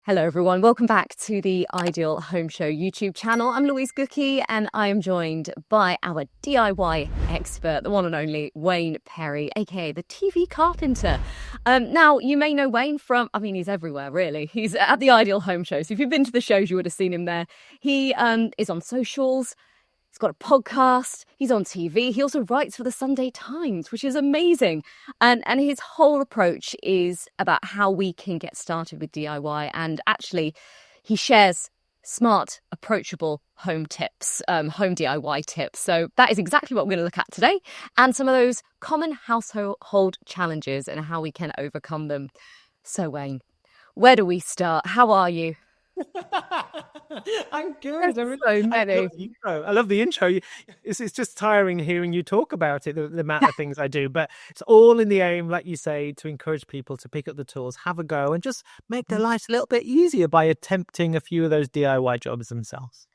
Hello everyone, welcome back to the Ideal Home Show YouTube channel. I'm Louise Gookey and I am joined by our DIY expert, the one and only Wayne Perry, aka the TV Carpenter. Now, you may know Wayne from, he's everywhere really. He's at the Ideal Home Show, so if you've been to the shows you would have seen him there. He is on socials. He's got a podcast, he's on TV, he also writes for the Sunday Times, which is amazing. And his whole approach is about how we can get started with DIY. And actually, he shares smart, approachable home tips, home DIY tips. So that is exactly what we're going to look at today. And some of those common household challenges and how we can overcome them. So Wayne, where do we start? How are you? I'm good. So many. I love the intro. It's just tiring hearing you talk about it, the amount of things I do. But it's all in the aim, like you say, to encourage people to pick up the tools, have a go, and just make their lives a little bit easier by attempting a few of those DIY jobs themselves.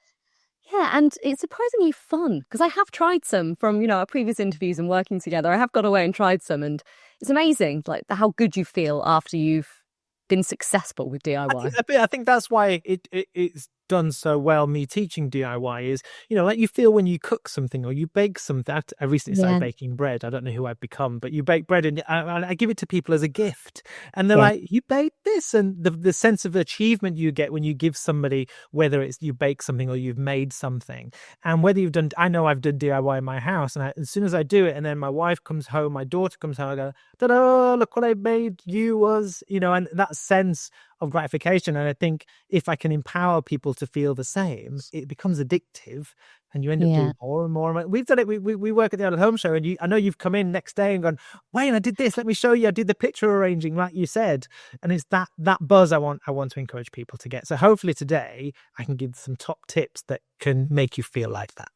Yeah, and it's surprisingly fun because I have tried some from, our previous interviews and working together. I have gone away and tried some, and it's amazing, like how good you feel after you've been successful with DIY. I think that's why it's done so well, me teaching DIY is, like you feel when you cook something or you bake something. I recently started baking bread. I don't know who I've become, but you bake bread and I give it to people as a gift. And they're like, you baked this. And the sense of achievement you get when you give somebody, whether it's you bake something or you've made something. And whether you've done, I know I've done DIY in my house. And as soon as I do it, and then my wife comes home, my daughter comes home, I go, ta-da, look what I made you was, and that sense of gratification. And I think if I can empower people to feel the same, it becomes addictive and you end up doing more and more. We've done it. We work at the Ideal Home Show, and I know you've come in next day and gone, Wayne, I did this. Let me show you. I did the picture arranging like you said. And it's that buzz I want to encourage people to get. So hopefully today I can give some top tips that can make you feel like that.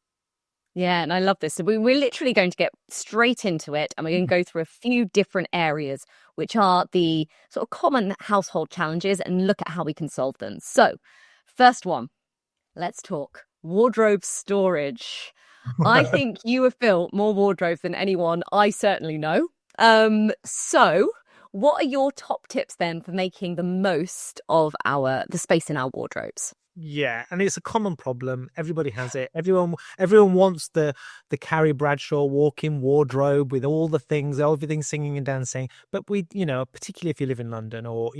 Yeah, and I love this. So we're literally going to get straight into it, and we're going to go through a few different areas, which are the sort of common household challenges, and look at how we can solve them. So first one, let's talk wardrobe storage. I think you have built more wardrobes than anyone I certainly know. So what are your top tips then for making the most of the space in our wardrobes? Yeah, and it's a common problem. Everybody has it. Everyone wants the Carrie Bradshaw walk-in wardrobe with all the things, everything singing and dancing. But we, particularly if you live in London or,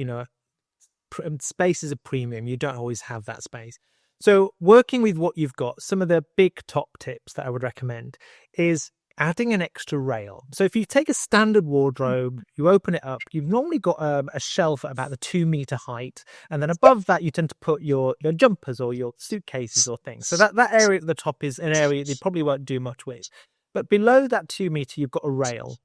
space is a premium. You don't always have that space. So working with what you've got, some of the big top tips that I would recommend is adding an extra rail. So if you take a standard wardrobe, you open it up, you've normally got a shelf at about the 2-meter height. And then above that, you tend to put your jumpers or your suitcases or things. So that area at the top is an area you probably won't do much with. But below that 2-meter, you've got a rail.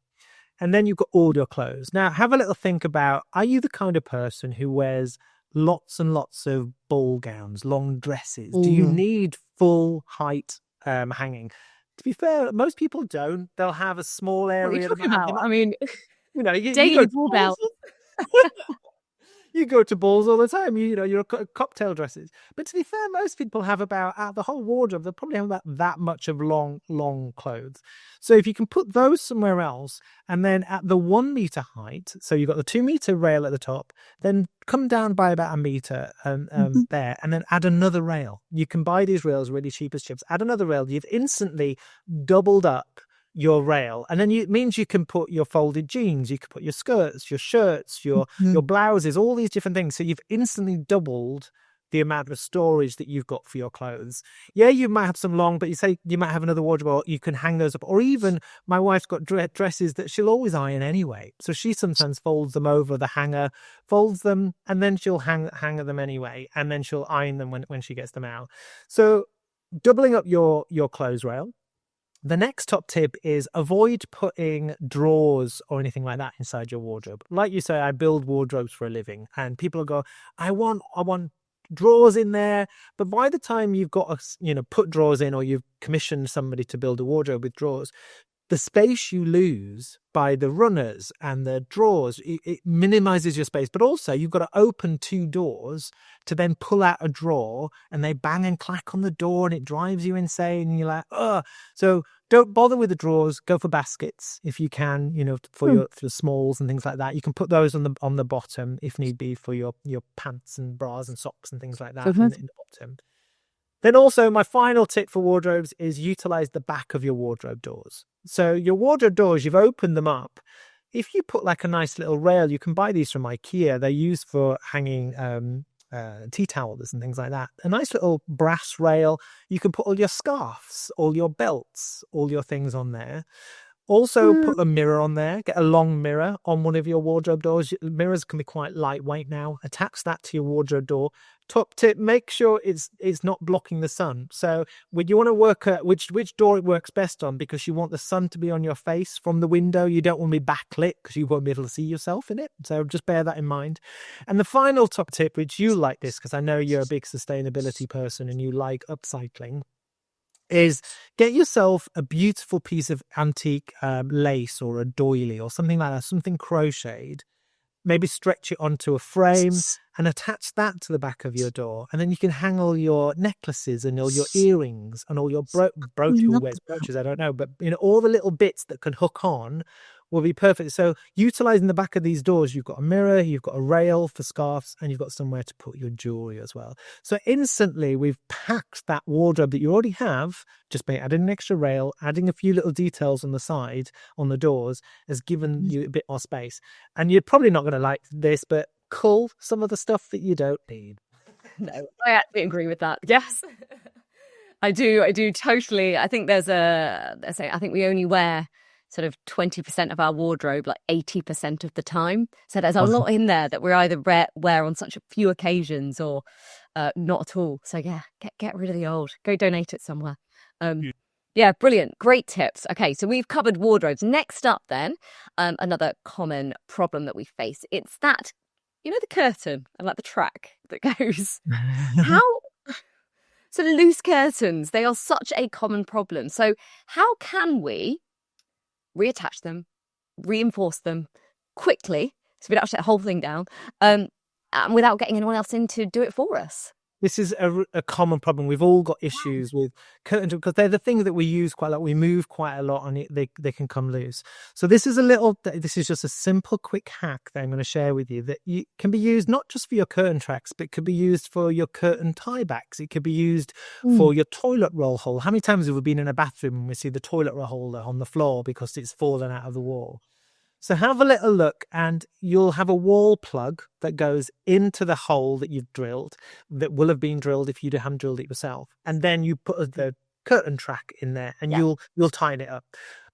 And then you've got all your clothes. Now, have a little think about, are you the kind of person who wears lots and lots of ball gowns, long dresses? Do you need full height hanging? To be fair, most people don't. They'll have a small area. What are you talking about? You daily ball belt. You go to balls all the time. You're cocktail dresses. But to be fair, most people have about the whole wardrobe. They'll probably have about that much of long clothes. So if you can put those somewhere else, and then at the 1-meter height, so you've got the 2-meter rail at the top, then come down by about 1 meter there, and then add another rail. You can buy these rails really cheap as chips. Add another rail. You've instantly doubled up your rail, and then it means you can put your folded jeans, you can put your skirts, your shirts, your blouses, all these different things. So you've instantly doubled the amount of storage that you've got for your clothes. Yeah, you might have some long, but you say you might have another wardrobe, or you can hang those up. Or even my wife's got dresses that she'll always iron anyway, so she sometimes folds them over the hanger, folds them, and then she'll hang them anyway, and then she'll iron them when she gets them out. So doubling up your clothes rail. The next top tip is avoid putting drawers or anything like that inside your wardrobe. Like you say, I build wardrobes for a living, and people will go, I want drawers in there. But by the time you've got put drawers in, or you've commissioned somebody to build a wardrobe with drawers, the space you lose by the runners and the drawers, it minimizes your space. But also, you've got to open 2 doors to then pull out a drawer, and they bang and clack on the door, and it drives you insane. And you're like, oh, so don't bother with the drawers. Go for baskets if you can. For your smalls and things like that. You can put those on the bottom if need be for your pants and bras and socks and things like that in the bottom. Then also, my final tip for wardrobes is utilize the back of your wardrobe doors. So your wardrobe doors, you've opened them up. If you put like a nice little rail, you can buy these from IKEA. They're used for hanging tea towels and things like that. A nice little brass rail. You can put all your scarves, all your belts, all your things on there. Also, put a mirror on there. Get a long mirror on one of your wardrobe doors. Mirrors can be quite lightweight now. Attach that to your wardrobe door. Top tip: make sure it's not blocking the sun. So, when you want to work at which door it works best on, because you want the sun to be on your face from the window. You don't want to be backlit because you won't be able to see yourself in it. So, just bear that in mind. And the final top tip, which you like this because I know you're a big sustainability person and you like upcycling, is get yourself a beautiful piece of antique lace or a doily or something like that, something crocheted. Maybe stretch it onto a frame and attach that to the back of your door. And then you can hang all your necklaces and all your earrings and all your brooches. Who wears brooches? I don't know. But all the little bits that can hook on will be perfect. So utilizing the back of these doors, you've got a mirror, you've got a rail for scarves, and you've got somewhere to put your jewelry as well. So instantly we've packed that wardrobe that you already have, just by adding an extra rail, adding a few little details on the side, on the doors, has given you a bit more space. And you're probably not going to like this, but cull some of the stuff that you don't need. No, I actually agree with that. Yes. I do totally. I think I think we only wear sort of 20% of our wardrobe, like 80% of the time. So there's a lot in there that we're either wear on such a few occasions or not at all. So yeah, get rid of the old. Go donate it somewhere. Yeah, brilliant. Great tips. Okay, so we've covered wardrobes. Next up then, another common problem that we face. It's that, the curtain and like the track that goes. So loose curtains, they are such a common problem. So how can we reattach them, reinforce them quickly, so we don't have to shut the whole thing down, without getting anyone else in to do it for us? This is a common problem. We've all got issues with curtains because they're the things that we use quite a lot. We move quite a lot and they can come loose. So this is just a simple quick hack that I'm going to share with you that can be used not just for your curtain tracks, but it could be used for your curtain tie backs. It could be used for your toilet roll hole. How many times have we been in a bathroom and we see the toilet roll holder on the floor because it's fallen out of the wall? So have a little look and you'll have a wall plug that goes into the hole that you've drilled, that will have been drilled if you haven't drilled it yourself. And then you put the curtain track in there and you'll tighten it up.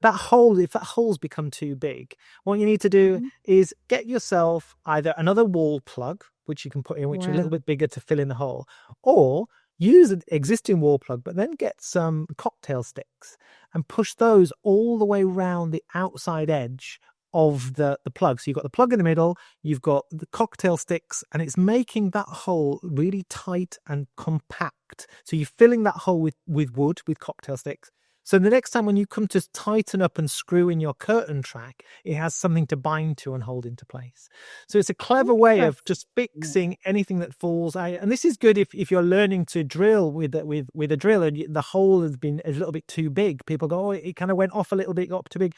If that hole's become too big, what you need to do is get yourself either another wall plug, which you can put in, which are a little bit bigger to fill in the hole, or use an existing wall plug, but then get some cocktail sticks and push those all the way around the outside edge of the plug. So you've got the plug in the middle, you've got the cocktail sticks, and it's making that hole really tight and compact. So you're filling that hole with wood, with cocktail sticks. So the next time when you come to tighten up and screw in your curtain track, it has something to bind to and hold into place. So it's a clever way of just fixing anything that falls out. And this is good if you're learning to drill with a drill and the hole has been a little bit too big. People go, oh, it kind of went off a little bit, got up too big.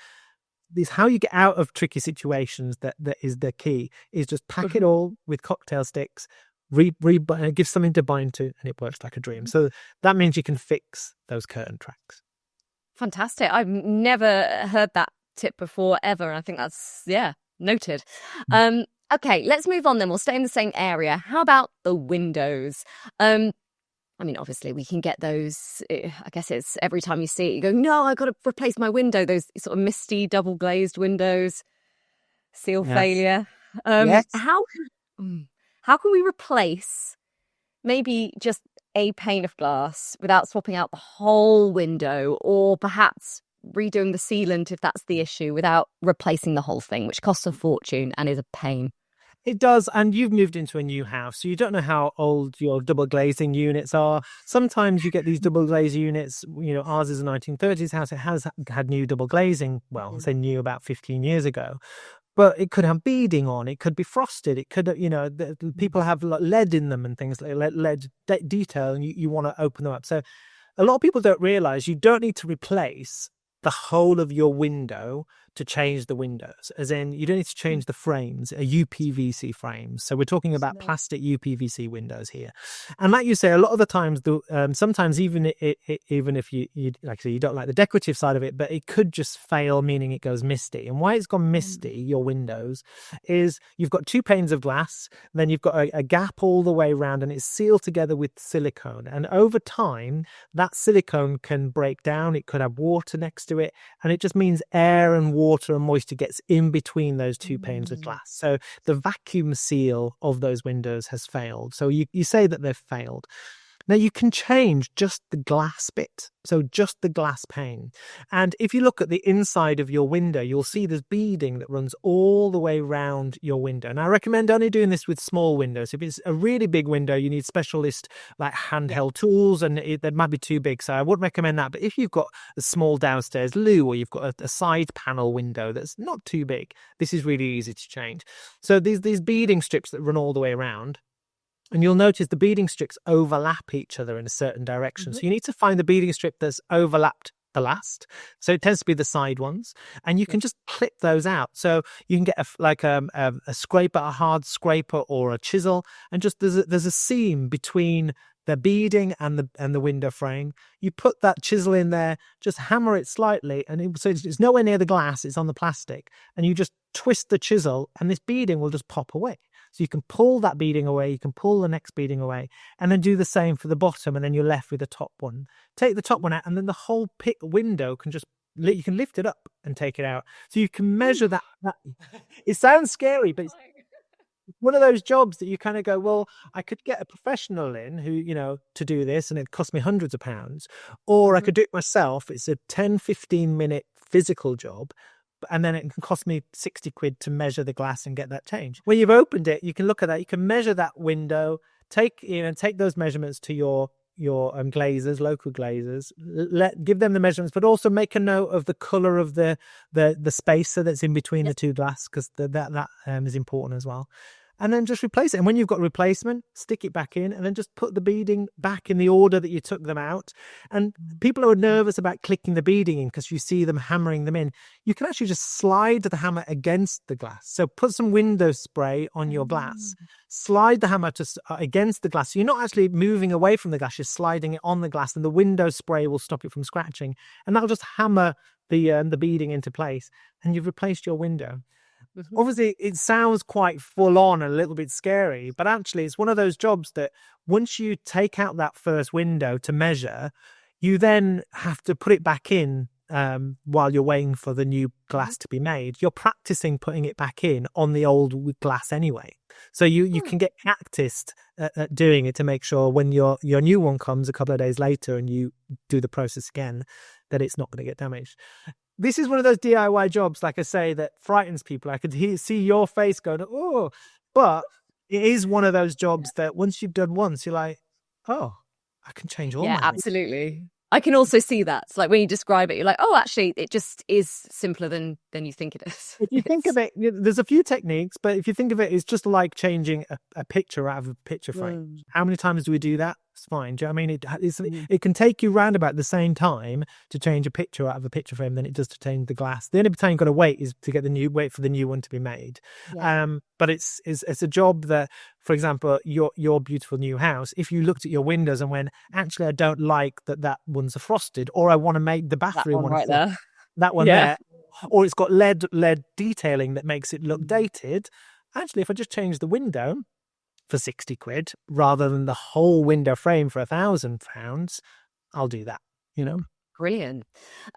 This how you get out of tricky situations. That is the key. Is just pack it all with cocktail sticks, give something to bind to, and it works like a dream. So that means you can fix those curtain tracks. Fantastic! I've never heard that tip before ever, and I think that's noted. Okay, let's move on then. We'll stay in the same area. How about the windows? I mean, obviously, we can get those. I guess it's every time you see it, you go, no, I've got to replace my window. Those sort of misty, double-glazed windows, seal failure. Yes. How can we replace maybe just a pane of glass without swapping out the whole window, or perhaps redoing the sealant if that's the issue, without replacing the whole thing, which costs a fortune and is a pain? It does, and you've moved into a new house, so you don't know how old your double glazing units are. Sometimes you get these double glazed units. Ours is a 1930s house. It has had new double glazing. Well, I say new, about 15 years ago. But it could have beading on. It could be frosted. It could, people have lead in them and things like lead detail, and you want to open them up. So a lot of people don't realize you don't need to replace the whole of your window to change the windows, as in you don't need to change the frames, UPVC frames. So we're talking about plastic UPVC windows here. And like you say, a lot of the times, sometimes even if you like I say, you don't like the decorative side of it, but it could just fail, meaning it goes misty. And why it's gone misty, your windows, is you've got 2 panes of glass, then you've got a gap all the way around, and it's sealed together with silicone. And over time, that silicone can break down. It could have water next to it, and it just means air and water and moisture gets in between those 2 panes of glass. So the vacuum seal of those windows has failed. So you say that they've failed. Now you can change just the glass bit, so just the glass pane. And if you look at the inside of your window, you'll see there's beading that runs all the way around your window. And I recommend only doing this with small windows. If it's a really big window, you need specialist like handheld tools, and they might be too big. So I wouldn't recommend that. But if you've got a small downstairs loo, or you've got a side panel window that's not too big, this is really easy to change. So these beading strips that run all the way around, and you'll notice the beading strips overlap each other in a certain direction. So you need to find the beading strip that's overlapped the last. So it tends to be the side ones. And you can just clip those out. So you can get a scraper, a hard scraper, or a chisel. And just there's a seam between the beading and the window frame. You put that chisel in there, just hammer it slightly, and so it's nowhere near the glass, it's on the plastic. And you just twist the chisel, and this beading will just pop away. So you can pull that beading away, you can pull the next beading away, and then do the same for the bottom, and then you're left with the top one. Take the top one out, and then the whole window you can lift it up and take it out. So you can measure that. It sounds scary, but it's one of those jobs that you kind of go, well, I could get a professional in who, to do this, and it cost me hundreds of pounds, or I could do it myself. It's a 10-15 minute physical job. And then it can cost me 60 quid to measure the glass and get that changed. When you've opened it, you can look at that. You can measure that window, take those measurements to your glazers, local glazers, give them the measurements, but also make a note of the color of the spacer that's in between the two glass, because that is important as well. And then just replace it. And when you've got replacement, stick it back in, and then just put the beading back in the order that you took them out. And people are nervous about clicking the beading in because you see them hammering them in. You can actually just slide the hammer against the glass. So put some window spray on your glass, slide the hammer against the glass. So you're not actually moving away from the glass, you're sliding it on the glass, and the window spray will stop it from scratching. And that'll just hammer the beading into place, and you've replaced your window. Obviously, it sounds quite full on and a little bit scary, but actually it's one of those jobs that once you take out that first window to measure, you then have to put it back in while you're waiting for the new glass to be made. You're practicing putting it back in on the old glass anyway. So you can get practiced at doing it to make sure when your new one comes a couple of days later and you do the process again, that it's not going to get damaged. This is one of those DIY jobs, like I say, that frightens people. I could see your face going, oh, but it is one of those jobs that once you've done once, you're like, oh, I can change all my absolutely. I can also see that. It's like when you describe it, you're like, oh, actually, it just is simpler than you think it is. If you think of it, there's a few techniques, but if you think of it, it's just like changing a picture out of a picture frame. How many times do we do that? It's fine. Do you know what I mean? It can take you round about the same time to change a picture out of a picture frame than it does to change the glass. The only time you've got to wait is to get wait for the new one to be made. Yeah. But it's a job that, for example, your beautiful new house, if you looked at your windows and went, actually, I don't like that one's a frosted, or I want to make the bathroom one right there. That one there, or it's got lead detailing that makes it look dated. Actually, if I just change the window for 60 quid rather than the whole window frame for £1,000, I'll do that, Brilliant.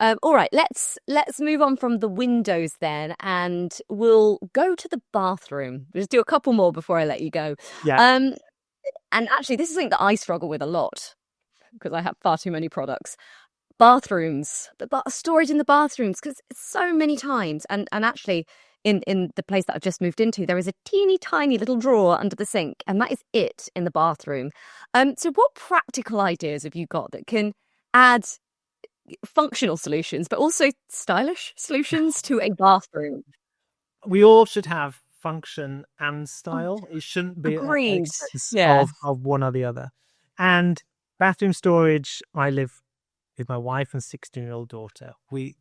All right, let's move on from the windows then, and we'll go to the bathroom. We'll just do a couple more before I let you go. And actually, this is something that I struggle with a lot because I have far too many products. Bathrooms, storage in the bathrooms, because so many times, and actually in the place that I've just moved into, there is a teeny tiny little drawer under the sink, and that is it in the bathroom. So what practical ideas have you got that can add functional solutions, but also stylish solutions to a bathroom? We all should have function and style. It shouldn't be an Agreed. excess Yeah. of one or the other. And bathroom storage, I live with my wife and 16-year-old daughter.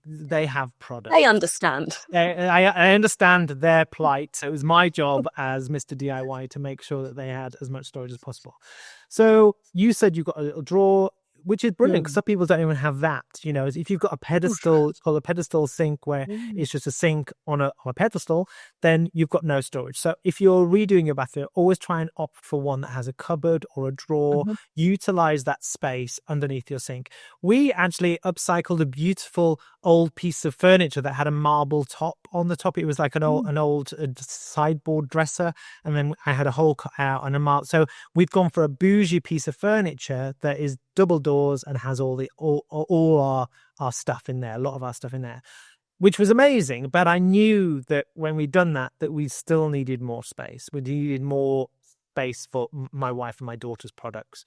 They have products. They understand. I understand their plight. So it was my job as Mr. DIY to make sure that they had as much storage as possible. So you said you've got a little drawer, which is brilliant because some people don't even have that. You know, if you've got a pedestal, it's called a pedestal sink, where it's just a sink on a pedestal, then you've got no storage. So if you're redoing your bathroom, always try and opt for one that has a cupboard or a drawer. Utilize that space underneath your sink. We actually upcycled a beautiful old piece of furniture that had a marble top on the top. It was like an old sideboard dresser, and then I had a hole cut out and a marble. So we've gone for a bougie piece of furniture that is double doors and has all our stuff in there, a lot of our stuff in there, which was amazing. But I knew that when we'd done that we still needed more space. We needed more space for my wife and my daughter's products.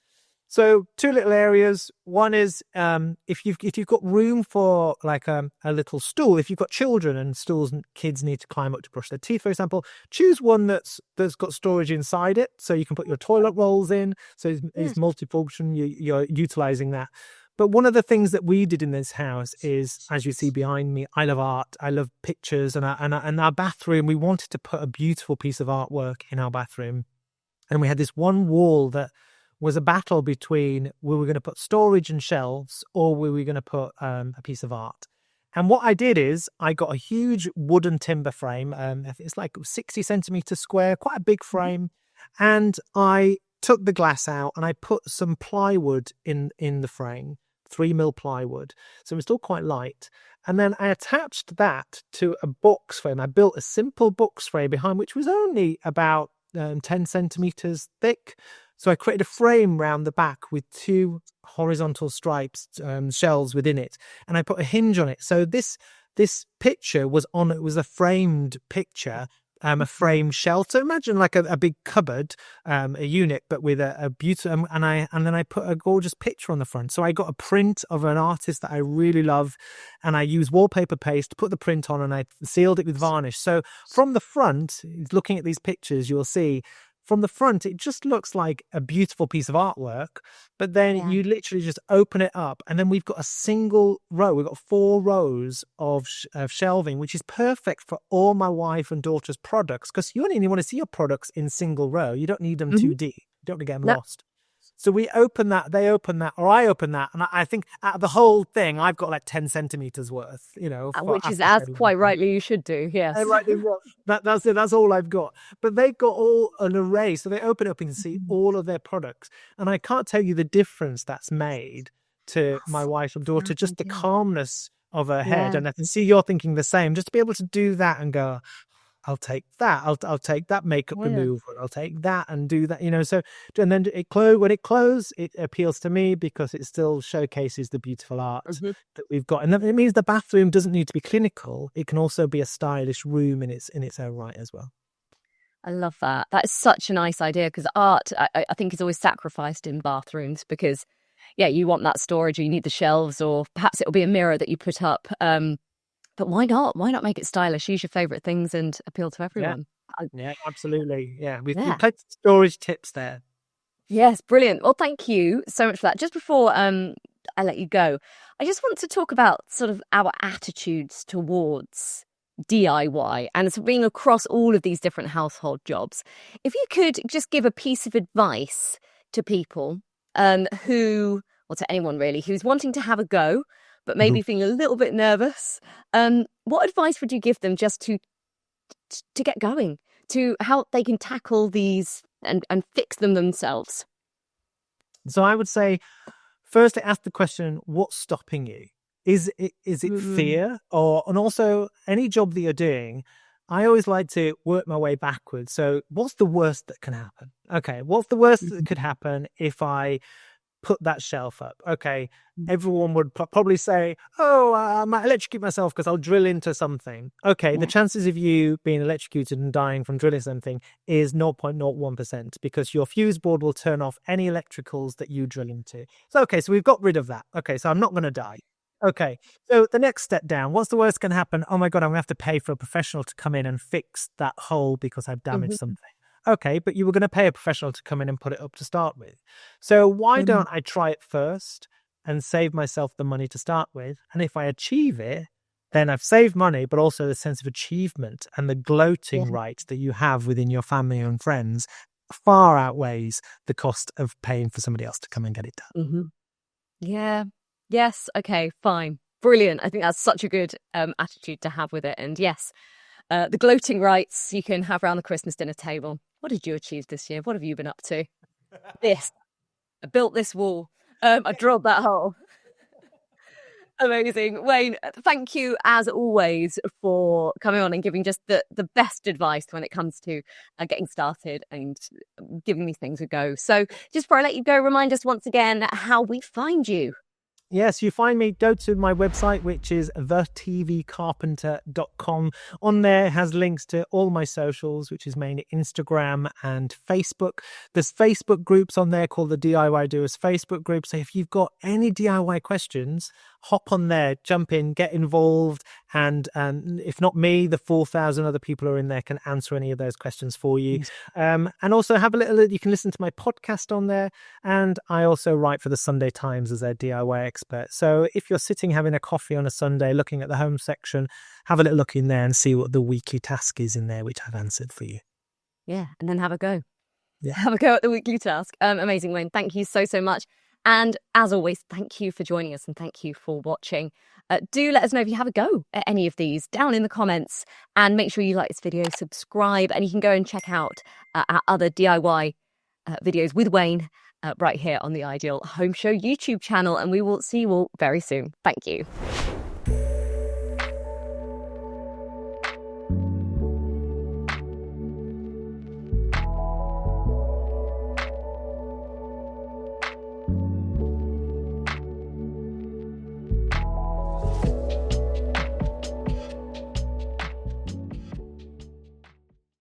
So two little areas. One is if you've got room for like a little stool, if you've got children and stools and kids need to climb up to brush their teeth, for example, choose one that's got storage inside it, so you can put your toilet rolls in. So it's multifunction. You're utilizing that. But one of the things that we did in this house is, as you see behind me, I love art. I love pictures, and our bathroom. We wanted to put a beautiful piece of artwork in our bathroom, and we had this one wall that was a battle between we were going to put storage and shelves, or we were going to put a piece of art. And what I did is I got a huge wooden timber frame. It's like 60 centimeters square, quite a big frame. And I took the glass out and I put some plywood in the frame, 3mm plywood. So it was still quite light. And then I attached that to a box frame. I built a simple box frame behind, which was only about 10 centimeters thick. So I created a frame round the back with two horizontal stripes, shelves within it, and I put a hinge on it. So this picture was a framed picture, a framed shelf. So imagine like a big cupboard, a unit, but with a beautiful. And then I put a gorgeous picture on the front. So I got a print of an artist that I really love, and I used wallpaper paste to put the print on, and I sealed it with varnish. So from the front, looking at these pictures, you'll see. From the front, it just looks like a beautiful piece of artwork, but then you literally just open it up, and then we've got a single row. We've got 4 rows of shelving, which is perfect for all my wife and daughter's products, because you only want to see your products in single row. You don't need them too deep. You don't want to get them lost. So we open that, they open that, or I open that, and I think out of the whole thing, I've got like 10 centimeters worth, you know. Which is as quite rightly you should do, yes. That's it, that's all I've got. But they've got all an array, so they open up and see all of their products. And I can't tell you the difference that's made to my wife and daughter, just the calmness of her head. And I can see you're thinking the same, just to be able to do that and go, I'll take that. I'll take that makeup remover. I'll take that and do that. You know. So and then when it closes, it appeals to me because it still showcases the beautiful art that we've got, and it means the bathroom doesn't need to be clinical. It can also be a stylish room in its own right as well. I love that. That is such a nice idea, because art, I think, is always sacrificed in bathrooms because, you want that storage, or you need the shelves, or perhaps it'll be a mirror that you put up. But why not? Why not make it stylish? Use your favourite things and appeal to everyone. Yeah, absolutely. Yeah, we've plenty of storage tips there. Yes, brilliant. Well, thank you so much for that. Just before I let you go, I just want to talk about sort of our attitudes towards DIY and sort of being across all of these different household jobs. If you could just give a piece of advice to people to anyone really, who's wanting to have a go, but maybe feeling a little bit nervous, what advice would you give them just to get going, to how they can tackle these and fix them themselves? So I would say, firstly, ask the question, what's stopping you? Is it fear? And also, any job that you're doing, I always like to work my way backwards. So what's the worst that can happen? Okay, what's the worst that could happen if I put that shelf up. Okay, everyone would probably say, oh, I might electrocute myself because I'll drill into something. Okay, the chances of you being electrocuted and dying from drilling something is 0.01% because your fuse board will turn off any electricals that you drill into. So, okay, so we've got rid of that. Okay, so I'm not going to die. Okay, so the next step down, what's the worst can happen? Oh my God, I'm going to have to pay for a professional to come in and fix that hole because I've damaged something. Okay, but you were going to pay a professional to come in and put it up to start with. So why don't I try it first and save myself the money to start with? And if I achieve it, then I've saved money, but also the sense of achievement and the gloating right that you have within your family and friends far outweighs the cost of paying for somebody else to come and get it done. Yeah. Yes. Okay, fine. Brilliant. I think that's such a good attitude to have with it. And yes, the gloating rights you can have around the Christmas dinner table. What did you achieve this year? What have you been up to? This. I built this wall. I drilled that hole. Amazing. Wayne, thank you as always for coming on and giving just the best advice when it comes to getting started and giving these things a go. So just before I let you go, remind us once again how we find you. Yes, you find me, go to my website, which is thetvcarpenter.com. On there it has links to all my socials, which is mainly Instagram and Facebook. There's Facebook groups on there called the DIY Doers Facebook group. So if you've got any DIY questions, hop on there, jump in, get involved. And if not me, the 4,000 other people who are in there can answer any of those questions for you. And also have a little, you can listen to my podcast on there. And I also write for the Sunday Times as their DIY expert. So if you're sitting having a coffee on a Sunday, looking at the home section, have a little look in there and see what the weekly task is in there, which I've answered for you. Yeah, and then have a go. Yeah. Have a go at the weekly task. Amazing, Wayne. Thank you so much. And as always, thank you for joining us and thank you for watching. Do let us know if you have a go at any of these down in the comments, and make sure you like this video, subscribe, and you can go and check out our other DIY videos with Wayne right here on the Ideal Home Show YouTube channel, and we will see you all very soon. Thank you.